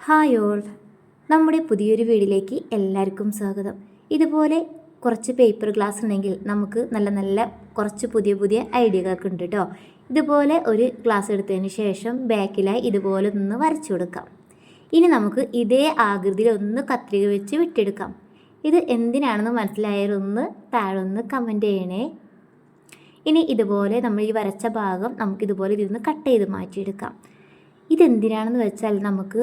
Hi all, നമ്മുടെ പുതിയൊരു വീഡിയോയിലേക്ക് എല്ലാവർക്കും സ്വാഗതം. ഇതുപോലെ കുറച്ച് പേപ്പർ ഗ്ലാസ് ഉണ്ടെങ്കിൽ നമുക്ക് നല്ല നല്ല കുറച്ച് പുതിയ പുതിയ ഐഡിയകളൊക്കെ ഉണ്ട് കേട്ടോ. ഇതുപോലെ ഒരു ഗ്ലാസ് എടുത്തതിന് ശേഷം ബാക്കിലായി ഇതുപോലെ ഒന്ന് വരച്ചു കൊടുക്കാം. ഇനി നമുക്ക് ഇതേ ആകൃതിയിൽ ഒന്ന് കത്രിക വെച്ച് വിട്ടെടുക്കാം. ഇത് എന്തിനാണെന്ന് മനസ്സിലായാലൊന്ന് താഴെ ഒന്ന് കമൻറ്റ് ചെയ്യണേ. ഇനി ഇതുപോലെ നമ്മൾ ഈ വരച്ച ഭാഗം നമുക്കിതുപോലെ ഇതിന്ന് കട്ട് ചെയ്ത് മാറ്റിയെടുക്കാം. ഇതെന്തിനാണെന്ന് വെച്ചാൽ നമുക്ക്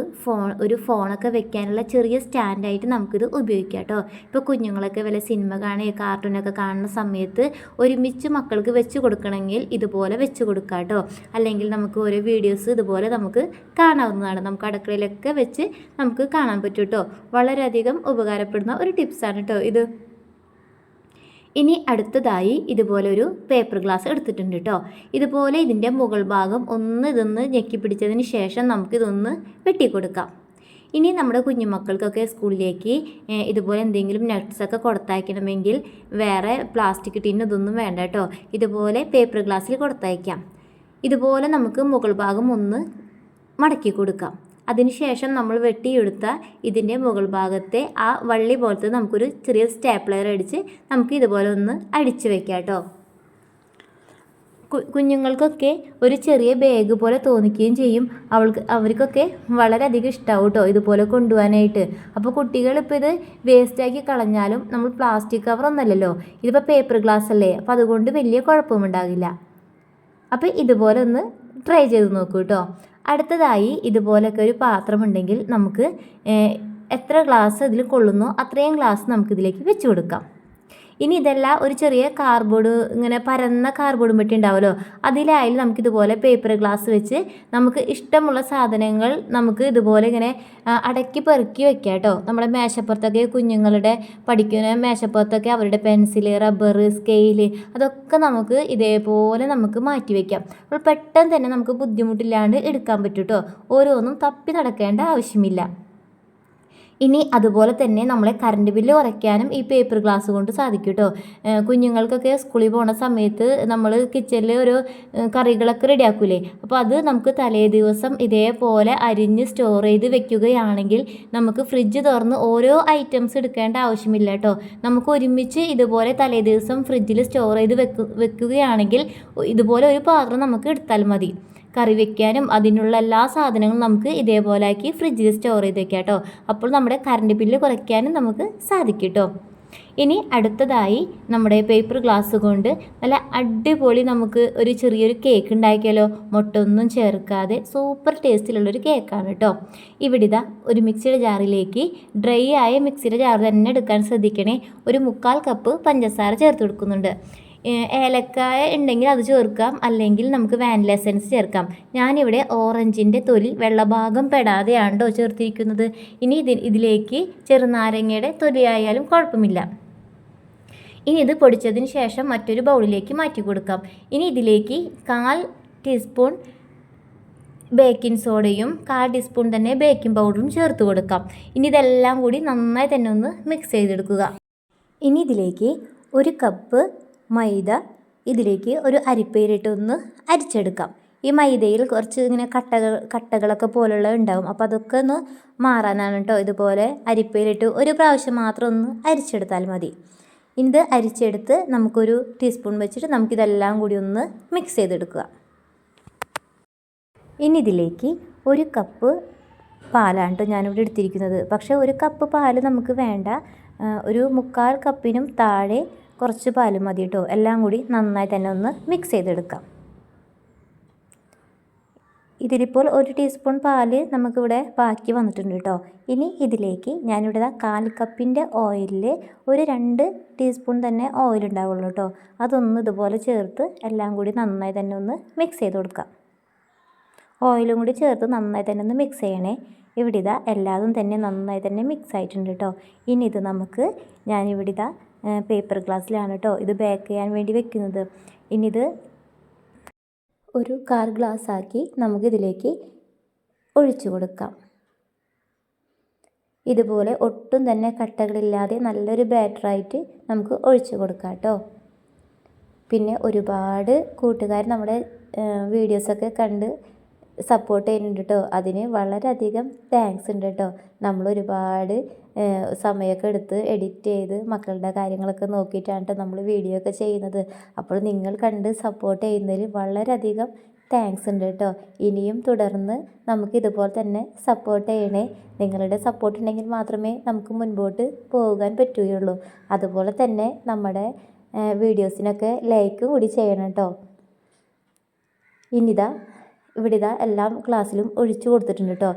ഒരു ഫോണൊക്കെ വെക്കാനുള്ള ചെറിയ സ്റ്റാൻഡായിട്ട് നമുക്കിത് ഉപയോഗിക്കാം കേട്ടോ. ഇപ്പോൾ കുഞ്ഞുങ്ങളൊക്കെ വല്ല സിനിമ കാണുക കാർട്ടൂണൊക്കെ കാണുന്ന സമയത്ത് ഒരുമിച്ച് മക്കൾക്ക് വെച്ച് കൊടുക്കണമെങ്കിൽ ഇതുപോലെ വെച്ച് കൊടുക്കാം കേട്ടോ. അല്ലെങ്കിൽ നമുക്ക് ഓരോ വീഡിയോസ് ഇതുപോലെ നമുക്ക് കാണാവുന്നതാണ്. നമുക്ക് അടുക്കളയിലൊക്കെ വെച്ച് നമുക്ക് കാണാൻ പറ്റും കേട്ടോ. വളരെയധികം ഉപകാരപ്പെടുന്ന ഒരു ടിപ്സാണ് കേട്ടോ ഇത്. ഇനി അടുത്തതായി ഇതുപോലെ ഒരു പേപ്പർ ഗ്ലാസ് എടുത്തിട്ടുണ്ട് കേട്ടോ. ഇതുപോലെ ഇതിൻ്റെ മുകൾ ഭാഗം ഇതൊന്ന് ഞെക്കി പിടിച്ചതിന് ശേഷം നമുക്കിതൊന്ന് വെട്ടിക്കൊടുക്കാം. ഇനി നമ്മുടെ കുഞ്ഞുമക്കൾക്കൊക്കെ സ്കൂളിലേക്ക് ഇതുപോലെ എന്തെങ്കിലും നട്ട്സൊക്കെ കൊടുത്തയക്കണമെങ്കിൽ വേറെ പ്ലാസ്റ്റിക് ടിന്ന് ഇതൊന്നും വേണ്ട കേട്ടോ. ഇതുപോലെ പേപ്പർ ഗ്ലാസ്സിൽ കൊടുത്തയക്കാം. ഇതുപോലെ നമുക്ക് മുകൾ ഭാഗം ഒന്ന് മടക്കി കൊടുക്കാം. അതിനുശേഷം നമ്മൾ വെട്ടിയെടുത്ത ഇതിൻ്റെ മുകൾ ഭാഗത്തെ ആ വള്ളി പോലത്തെ നമുക്കൊരു ചെറിയ സ്റ്റാപ്ലർ അടിച്ച് നമുക്ക് ഇതുപോലെ ഒന്ന് അടിച്ച് വെക്കാം കേട്ടോ. കുഞ്ഞുങ്ങൾക്കൊക്കെ ഒരു ചെറിയ ബാഗ് പോലെ തോന്നിക്കുകയും ചെയ്യും. അവർക്കൊക്കെ വളരെയധികം ഇഷ്ടമാവും കേട്ടോ ഇതുപോലെ കൊണ്ടുപോകാനായിട്ട്. അപ്പോൾ കുട്ടികളിപ്പോൾ ഇത് വേസ്റ്റാക്കി കളഞ്ഞാലും നമ്മൾ പ്ലാസ്റ്റിക് കവറൊന്നുമല്ലല്ലോ, ഇതിപ്പോൾ പേപ്പർ ഗ്ലാസ് അല്ലേ, അപ്പോൾ അതുകൊണ്ട് വലിയ കുഴപ്പമുണ്ടാകില്ല. അപ്പോൾ ഇതുപോലെ ഒന്ന് ട്രൈ ചെയ്ത് നോക്കൂ കേട്ടോ. അടുത്തതായി ഇതുപോലൊക്കെ ഒരു പാത്രമുണ്ടെങ്കിൽ നമുക്ക് എത്ര ഗ്ലാസ് ഇതിൽ കൊള്ളുന്നോ അത്രയും ഗ്ലാസ് നമുക്കിതിലേക്ക് വെച്ച് കൊടുക്കാം. ഇനി ഇതെല്ലാം ഒരു ചെറിയ കാർഡ്ബോർഡ്, ഇങ്ങനെ പരന്ന കാർഡ്ബോർഡ് പെട്ടി ഉണ്ടാവുമല്ലോ, അതിലായാലും നമുക്കിതുപോലെ പേപ്പർ ഗ്ലാസ് വെച്ച് നമുക്ക് ഇഷ്ടമുള്ള സാധനങ്ങൾ നമുക്ക് ഇതുപോലെ ഇങ്ങനെ അടക്കി പെറുക്കി വെക്കാം കേട്ടോ. നമ്മുടെ മേശപ്പുറത്തൊക്കെ കുഞ്ഞുങ്ങളുടെ പഠിക്കുന്ന മേശപ്പുറത്തൊക്കെ അവരുടെ പെൻസിൽ, റബ്ബർ, സ്കെയില് അതൊക്കെ നമുക്ക് ഇതേപോലെ നമുക്ക് മാറ്റി വയ്ക്കാം. അപ്പോൾ പെട്ടെന്ന് തന്നെ നമുക്ക് ബുദ്ധിമുട്ടില്ലാണ്ട് എടുക്കാൻ പറ്റും കേട്ടോ. ഓരോന്നും തപ്പി നടക്കേണ്ട ആവശ്യമില്ല. ഇനി അതുപോലെ തന്നെ നമ്മളെ കറണ്ട് ബില്ല് കുറയ്ക്കാനും ഈ പേപ്പർ ഗ്ലാസ് കൊണ്ട് സാധിക്കും കേട്ടോ. കുഞ്ഞുങ്ങൾക്കൊക്കെ സ്കൂളിൽ പോകുന്ന സമയത്ത് നമ്മൾ കിച്ചണിൽ ഒരു കറികളൊക്കെ റെഡിയാക്കൂലേ, അപ്പോൾ അത് നമുക്ക് തലേ ദിവസം ഇതേപോലെ അരിഞ്ഞ് സ്റ്റോർ ചെയ്ത് വെക്കുകയാണെങ്കിൽ നമുക്ക് ഫ്രിഡ്ജ് തുറന്ന് ഓരോ ഐറ്റംസ് എടുക്കേണ്ട ആവശ്യമില്ല കേട്ടോ. നമുക്ക് ഒരുമിച്ച് ഇതുപോലെ തലേ ദിവസം ഫ്രിഡ്ജിൽ സ്റ്റോർ ചെയ്ത് വെക്കുകയാണെങ്കിൽ ഇതുപോലെ ഒരു പാത്രം നമുക്ക് എടുത്താൽ മതി. കറി വയ്ക്കാനും അതിനുള്ള എല്ലാ സാധനങ്ങളും നമുക്ക് ഇതേപോലെ ആക്കി ഫ്രിഡ്ജിൽ സ്റ്റോർ ചെയ്ത് വെക്കാം കേട്ടോ. അപ്പോൾ നമ്മുടെ കറണ്ട് ബില്ല് കുറയ്ക്കാനും നമുക്ക് സാധിക്കും കേട്ടോ. ഇനി അടുത്തതായി നമ്മുടെ പേപ്പർ ഗ്ലാസ് കൊണ്ട് നല്ല അടിപൊളി നമുക്ക് ഒരു ചെറിയൊരു കേക്ക് ഉണ്ടാക്കിയാലോ. മുട്ടൊന്നും ചേർക്കാതെ സൂപ്പർ ടേസ്റ്റിലുള്ളൊരു കേക്കാണ് കേട്ടോ. ഇവിടെ ഇതാ ഒരു മിക്സിയുടെ ജാറിലേക്ക് ഡ്രൈ ആയ മിക്സിയുടെ ജാർ തന്നെ എടുക്കാൻ ശ്രദ്ധിക്കണേ. ഒരു 1/4 കപ്പ് പഞ്ചസാര ചേർത്ത് കൊടുക്കുന്നുണ്ട്. ഏലക്കായ ഉണ്ടെങ്കിൽ അത് ചേർക്കാം, അല്ലെങ്കിൽ നമുക്ക് വാനില എസൻസ് ചേർക്കാം. ഞാനിവിടെ ഓറഞ്ചിൻ്റെ തൊലി വെള്ളഭാഗം പെടാതെയാണ് കേട്ടോ ചേർത്തിരിക്കുന്നത്. ഇനി ഇതിലേക്ക് ചെറുനാരങ്ങയുടെ തൊലിയായാലും കുഴപ്പമില്ല. ഇനി ഇത് പൊടിച്ചതിന് ശേഷം മറ്റൊരു ബൗളിലേക്ക് മാറ്റി കൊടുക്കാം. ഇനി ഇതിലേക്ക് 1/4 ടീസ്പൂൺ ബേക്കിംഗ് സോഡയും 1/4 ടീസ്പൂൺ തന്നെ ബേക്കിംഗ് പൗഡറും ചേർത്ത് കൊടുക്കാം. ഇനി ഇതെല്ലാം കൂടി നന്നായി തന്നെ ഒന്ന് മിക്സ് ചെയ്തെടുക്കുക. ഇനി ഇതിലേക്ക് 1 കപ്പ് മൈദ, ഇതിലേക്ക് ഒരു അരിപ്പയിലിട്ട് ഒന്ന് അരിച്ചെടുക്കാം. ഈ മൈദയിൽ കുറച്ച് ഇങ്ങനെ കട്ടകളൊക്കെ പോലുള്ള ഉണ്ടാവും, അപ്പോൾ അതൊക്കെ ഒന്ന് മാറാനാണ് കേട്ടോ. ഇതുപോലെ അരിപ്പയിലിട്ട് ഒരു പ്രാവശ്യം മാത്രം ഒന്ന് അരിച്ചെടുത്താൽ മതി. ഇത് അരിച്ചെടുത്ത് നമുക്കൊരു ടീസ്പൂൺ വെച്ചിട്ട് നമുക്കിതെല്ലാം കൂടി ഒന്ന് മിക്സ് ചെയ്തെടുക്കുക. ഇനി ഇതിലേക്ക് 1 കപ്പ് പാലാണ് കേട്ടോ ഞാനിവിടെ എടുത്തിരിക്കുന്നത്. പക്ഷേ 1 കപ്പ് പാൽ നമുക്ക് വേണ്ട, ഒരു 1/4 കപ്പിനും താഴെ കുറച്ച് പാൽ മതി കേട്ടോ. എല്ലാം കൂടി നന്നായി തന്നെ ഒന്ന് മിക്സ് ചെയ്തെടുക്കാം. ഇതിലിപ്പോൾ 1 ടീസ്പൂൺ പാല് നമുക്കിവിടെ ബാക്കി വന്നിട്ടുണ്ട് കേട്ടോ. ഇനി ഇതിലേക്ക് ഞാനിവിടെ 1/4 കപ്പിൻ്റെ ഓയിലിൽ ഒരു 2 ടീസ്പൂൺ തന്നെ ഓയിൽ ഉണ്ടാവുള്ളൂ കേട്ടോ. അതൊന്ന് ഇതുപോലെ ചേർത്ത് എല്ലാം കൂടി നന്നായി തന്നെ ഒന്ന് മിക്സ് ചെയ്ത് കൊടുക്കാം. ഓയിലും കൂടി ചേർത്ത് നന്നായി തന്നെ ഒന്ന് മിക്സ് ചെയ്യണേ. ഇവിടെ എല്ലാതും തന്നെ നന്നായി തന്നെ മിക്സ് ആയിട്ടുണ്ട് കേട്ടോ. ഇനി ഇത് ഞാനിവിടെ പേപ്പർ ഗ്ലാസ്സിലാണ് കേട്ടോ ഇത് ബേക്ക് ചെയ്യാൻ വേണ്ടി വെക്കുന്നത്. ഇനി ഇത് ഒരു 1/4 ഗ്ലാസ് ആക്കി നമുക്കിതിലേക്ക് ഒഴിച്ചു കൊടുക്കാം. ഇതുപോലെ ഒട്ടും തന്നെ കട്ടകളില്ലാതെ നല്ലൊരു ബാറ്ററായിട്ട് നമുക്ക് ഒഴിച്ചു കൊടുക്കാം കേട്ടോ. പിന്നെ ഒരുപാട് കൂട്ടുകാർ നമ്മുടെ വീഡിയോസൊക്കെ കണ്ട് സപ്പോർട്ട് ചെയ്യുന്നുണ്ട് കേട്ടോ. അതിന് വളരെയധികം താങ്ക്സ് ഉണ്ട് കേട്ടോ. നമ്മൾ ഒരുപാട് സമയമൊക്കെ എടുത്ത് എഡിറ്റ് ചെയ്ത് മക്കളുടെ കാര്യങ്ങളൊക്കെ നോക്കിയിട്ടാണ് കേട്ടോ നമ്മൾ വീഡിയോ ഒക്കെ ചെയ്യുന്നത്. അപ്പോൾ നിങ്ങൾ കണ്ട് സപ്പോർട്ട് ചെയ്യുന്നതിൽ വളരെയധികം താങ്ക്സ് ഉണ്ട് കേട്ടോ. ഇനിയും തുടർന്ന് നമുക്ക് ഇതുപോലെ തന്നെ സപ്പോർട്ട് ചെയ്യണേ. നിങ്ങളുടെ സപ്പോർട്ട് ഉണ്ടെങ്കിൽ മാത്രമേ നമുക്ക് മുൻപോട്ട് പോകാൻ പറ്റുകയുള്ളൂ. അതുപോലെ തന്നെ നമ്മുടെ വീഡിയോസിനൊക്കെ ലൈക്ക് കൂടി ചെയ്യണം കേട്ടോ. ഇനിതാ ഇവിടെ എല്ലാം ക്ലാസ്സിലും ഒഴിച്ചു കൊടുത്തിട്ടുണ്ട് കേട്ടോ.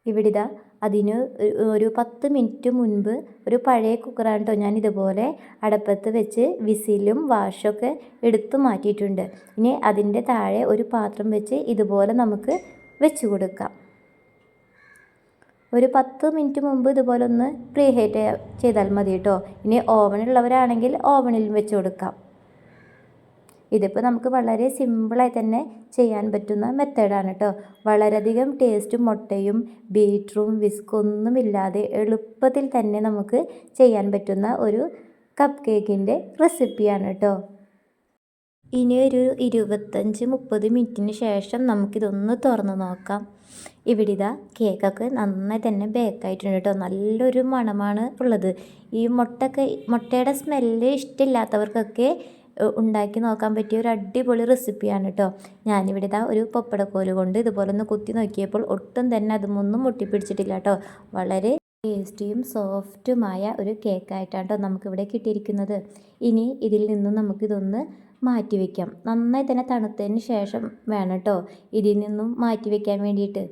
ഇവിടെ അതിന് ഒരു 10 മിനിറ്റ് മുൻപ് ഒരു പഴയ കുക്കറാണ് കേട്ടോ ഞാൻ ഇതുപോലെ അടപ്പത്ത് വെച്ച് വിസിലും വാഷൊക്കെ എടുത്തു മാറ്റിയിട്ടുണ്ട്. ഇനി അതിൻ്റെ താഴെ ഒരു പാത്രം വെച്ച് ഇതുപോലെ നമുക്ക് വെച്ച് കൊടുക്കാം. ഒരു 10 മിനിറ്റ് മുമ്പ് ഇതുപോലെ ഒന്ന് പ്രീ ഹീറ്റ് ചെയ്താൽ മതി കേട്ടോ. ഇനി ഓവനുള്ളവരാണെങ്കിൽ ഓവനിൽ വെച്ച് കൊടുക്കാം. ഇതിപ്പോൾ നമുക്ക് വളരെ സിമ്പിളായി തന്നെ ചെയ്യാൻ പറ്റുന്ന മെത്തേഡാണ് കേട്ടോ. വളരെയധികം ടേസ്റ്റും മുട്ടയും ബീറ്ററും വിസ്കൊന്നുമില്ലാതെ എളുപ്പത്തിൽ തന്നെ നമുക്ക് ചെയ്യാൻ പറ്റുന്ന ഒരു കപ്പ് കേക്കിൻ്റെ റെസിപ്പിയാണ് കേട്ടോ. ഇനി ഒരു 25-30 മിനിറ്റിന് ശേഷം നമുക്കിതൊന്ന് തുറന്ന് നോക്കാം. ഇവിടെ ഇതാ കേക്കൊക്കെ നന്നായി തന്നെ ബേക്കായിട്ടുണ്ട് കേട്ടോ. നല്ലൊരു മണമാണ് ഉള്ളത്. ഈ മുട്ടയുടെ സ്മെല്ല് ഇഷ്ടമില്ലാത്തവർക്കൊക്കെ ഉണ്ടാക്കി നോക്കാൻ പറ്റിയ ഒരു അടിപൊളി റെസിപ്പിയാണ് കേട്ടോ. ഞാനിവിടെ ഇതാ ഒരു പപ്പടക്കോല് കൊണ്ട് ഇതുപോലെ ഒന്ന് കുത്തി നോക്കിയപ്പോൾ ഒട്ടും തന്നെ അതൊന്നും ഒട്ടിപ്പിടിച്ചിട്ടില്ല കേട്ടോ. വളരെ ടേസ്റ്റിയും സോഫ്റ്റുമായ ഒരു കേക്കായിട്ടാണ് കേട്ടോ നമുക്കിവിടെ കിട്ടിയിരിക്കുന്നത്. ഇനി ഇതിൽ നിന്നും നമുക്കിതൊന്ന് മാറ്റി വയ്ക്കാം. നന്നായി തന്നെ തണുത്തതിന് ശേഷം വേണം കേട്ടോ ഇതിൽ നിന്നും മാറ്റി വയ്ക്കാൻ വേണ്ടിയിട്ട്.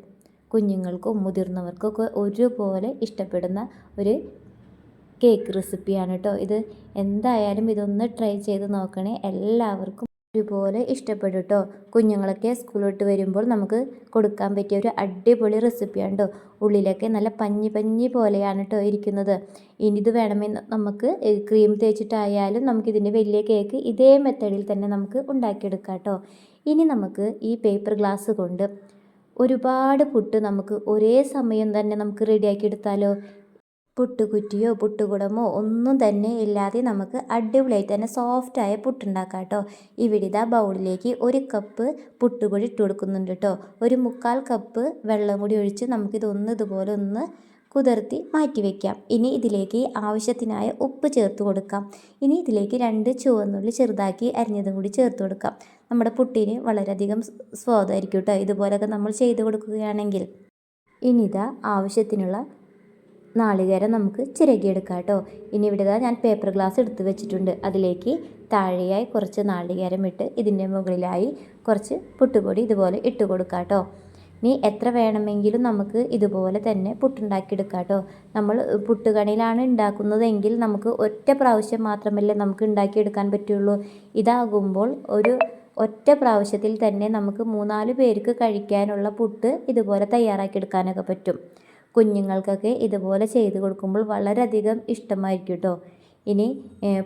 കുഞ്ഞുങ്ങൾക്കും മുതിർന്നവർക്കൊക്കെ ഒരുപോലെ ഇഷ്ടപ്പെടുന്ന ഒരു കേക്ക് റെസിപ്പിയാണ് കേട്ടോ ഇത്. എന്തായാലും ഇതൊന്ന് ട്രൈ ചെയ്ത് നോക്കണേ. എല്ലാവർക്കും ഒരുപോലെ ഇഷ്ടപ്പെടും കേട്ടോ. കുഞ്ഞുങ്ങളൊക്കെ സ്കൂൾ വിട്ട് വരുമ്പോൾ നമുക്ക് കൊടുക്കാൻ പറ്റിയ ഒരു അടിപൊളി റെസിപ്പിയാണ് കേട്ടോ. ഉള്ളിലൊക്കെ നല്ല പഞ്ഞി പോലെയാണ് കേട്ടോ ഇരിക്കുന്നത്. ഇനി ഇത് വേണമെന്ന് നമുക്ക് ക്രീം തേച്ചിട്ടായാലും നമുക്കിതിൻ്റെ വലിയ കേക്ക് ഇതേ മെത്തേഡിൽ തന്നെ നമുക്ക് ഉണ്ടാക്കിയെടുക്കാം കേട്ടോ. ഇനി നമുക്ക് ഈ പേപ്പർ ഗ്ലാസ് കൊണ്ട് ഒരുപാട് പുട്ട് നമുക്ക് ഒരേ സമയം തന്നെ നമുക്ക് റെഡിയാക്കി എടുത്താലോ. പുട്ടുകുറ്റിയോ പുട്ടുകുടമോ ഒന്നും തന്നെ ഇല്ലാതെ നമുക്ക് അടിപൊളിയായിട്ട് തന്നെ സോഫ്റ്റായ പുട്ടുണ്ടാക്കാം കേട്ടോ. ഇവിടെ ഇതാ ബൗളിലേക്ക് 1 കപ്പ് പുട്ടുപൊടി ഇട്ട് കൊടുക്കുന്നുണ്ട് കേട്ടോ. ഒരു 1/4 കപ്പ് വെള്ളം കൂടി ഒഴിച്ച് നമുക്കിതൊന്ന് ഇതുപോലെ ഒന്ന് കുതിർത്തി മാറ്റി വയ്ക്കാം. ഇനി ഇതിലേക്ക് ആവശ്യത്തിനായ ഉപ്പ് ചേർത്ത് കൊടുക്കാം. ഇനി ഇതിലേക്ക് 2 ചുവന്നുള്ളി ചെറുതാക്കി അരിഞ്ഞതും കൂടി ചേർത്ത് കൊടുക്കാം. നമ്മുടെ പുട്ടിന് വളരെയധികം സ്വാദായിരിക്കും കേട്ടോ ഇതുപോലെയൊക്കെ നമ്മൾ ചെയ്ത് കൊടുക്കുകയാണെങ്കിൽ. ഇനി ഇതാ ആവശ്യത്തിനുള്ള നാളികേരം നമുക്ക് ചിരകിയെടുക്കാം കേട്ടോ. ഇനി ഇവിടെ ഞാൻ പേപ്പർ ഗ്ലാസ് എടുത്ത് വെച്ചിട്ടുണ്ട്. അതിലേക്ക് താഴെയായി കുറച്ച് നാളികേരം ഇട്ട് ഇതിൻ്റെ മുകളിലായി കുറച്ച് പുട്ടുപൊടി ഇതുപോലെ ഇട്ട് കൊടുക്കാം കേട്ടോ. ഇനി എത്ര വേണമെങ്കിലും നമുക്ക് ഇതുപോലെ തന്നെ പുട്ടുണ്ടാക്കിയെടുക്കാം കേട്ടോ. നമ്മൾ പുട്ടുകണിയിലാണ് ഉണ്ടാക്കുന്നതെങ്കിൽ നമുക്ക് ഒറ്റ പ്രാവശ്യം മാത്രമല്ലേ നമുക്ക് ഉണ്ടാക്കിയെടുക്കാൻ പറ്റുള്ളൂ. ഇതാകുമ്പോൾ ഒറ്റ പ്രാവശ്യത്തിൽ തന്നെ നമുക്ക് 3-4 പേർക്ക് കഴിക്കാനുള്ള പുട്ട് ഇതുപോലെ തയ്യാറാക്കിയെടുക്കാനൊക്കെ പറ്റും. കുഞ്ഞുങ്ങൾക്കൊക്കെ ഇതുപോലെ ചെയ്ത് കൊടുക്കുമ്പോൾ വളരെയധികം ഇഷ്ടമായിരിക്കും കേട്ടോ. ഇനി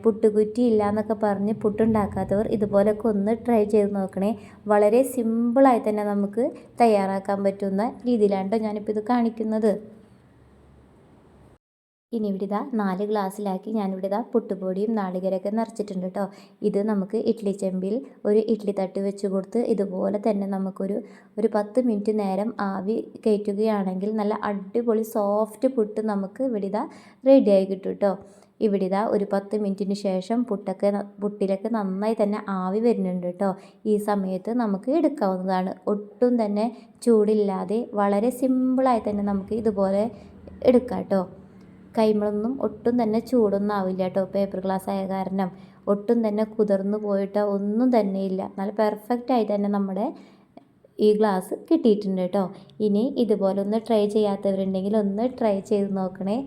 പുട്ടുകുറ്റി ഇല്ല എന്നൊക്കെ പറഞ്ഞ് പുട്ടുണ്ടാക്കാത്തവർ ഇതുപോലൊക്കെ ഒന്ന് ട്രൈ ചെയ്ത് നോക്കണേ. വളരെ സിമ്പിളായി തന്നെ നമുക്ക് തയ്യാറാക്കാൻ പറ്റുന്ന രീതിയിലാണ് കേട്ടോ ഞാനിപ്പോൾ ഇത് കാണിക്കുന്നത്. ഇനി ഇവിടെ 4 ഗ്ലാസ്സിലാക്കി ഞാനിവിടെ പുട്ടുപൊടിയും നാളികേരമൊക്കെ നിറച്ചിട്ടുണ്ട് കേട്ടോ. ഇത് നമുക്ക് ഇഡ്ഡലി ചെമ്പിൽ ഒരു ഇഡ്ഡലി തട്ട് വെച്ച് കൊടുത്ത് ഇതുപോലെ തന്നെ നമുക്കൊരു 10 മിനിറ്റ് നേരം ആവി കയറ്റുകയാണെങ്കിൽ നല്ല അടിപൊളി സോഫ്റ്റ് പുട്ട് നമുക്ക് ഇവിടെ റെഡിയായി കിട്ടും കേട്ടോ. ഇവിടെ ഒരു 10 മിനിറ്റിന് ശേഷം പുട്ടിലൊക്കെ നന്നായി തന്നെ ആവി വരുന്നുണ്ട് കേട്ടോ. ഈ സമയത്ത് നമുക്ക് എടുക്കാവുന്നതാണ്. ഒട്ടും തന്നെ ചൂടില്ലാതെ വളരെ സിമ്പിളായി തന്നെ നമുക്ക് ഇതുപോലെ എടുക്കാം കേട്ടോ. കൈമളൊന്നും ഒട്ടും തന്നെ ചൂടൊന്നും ആവില്ല കേട്ടോ. പേപ്പർ ഗ്ലാസ് ആയ കാരണം ഒട്ടും തന്നെ കുതിർന്നു പോയിട്ട് ഒന്നും തന്നെ ഇല്ല. നല്ല പെർഫെക്റ്റായി തന്നെ നമ്മുടെ ഈ ഗ്ലാസ് കിട്ടിയിട്ടുണ്ട് കേട്ടോ. ഇനി ഇതുപോലെ ഒന്ന് ട്രൈ ചെയ്യാത്തവരുണ്ടെങ്കിൽ ഒന്ന് ട്രൈ ചെയ്ത് നോക്കണേ.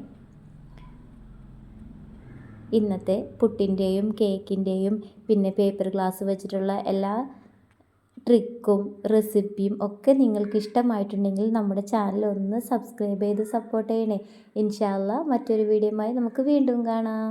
ഇന്നത്തെ പുട്ടിൻ്റെയും കേക്കിൻ്റെയും പിന്നെ പേപ്പർ ഗ്ലാസ് വെച്ചിട്ടുള്ള എല്ലാ ട്രിക്കും റെസിപ്പിയും ഒക്കെ നിങ്ങൾക്ക് ഇഷ്ടമായിട്ടുണ്ടെങ്കിൽ നമ്മുടെ ചാനൽ ഒന്ന് സബ്സ്ക്രൈബ് ചെയ്ത് സപ്പോർട്ട് ചെയ്യണേ. ഇൻഷാ അല്ലാഹ് മറ്റൊരു വീഡിയോയുമായി നമുക്ക് വീണ്ടും കാണാം.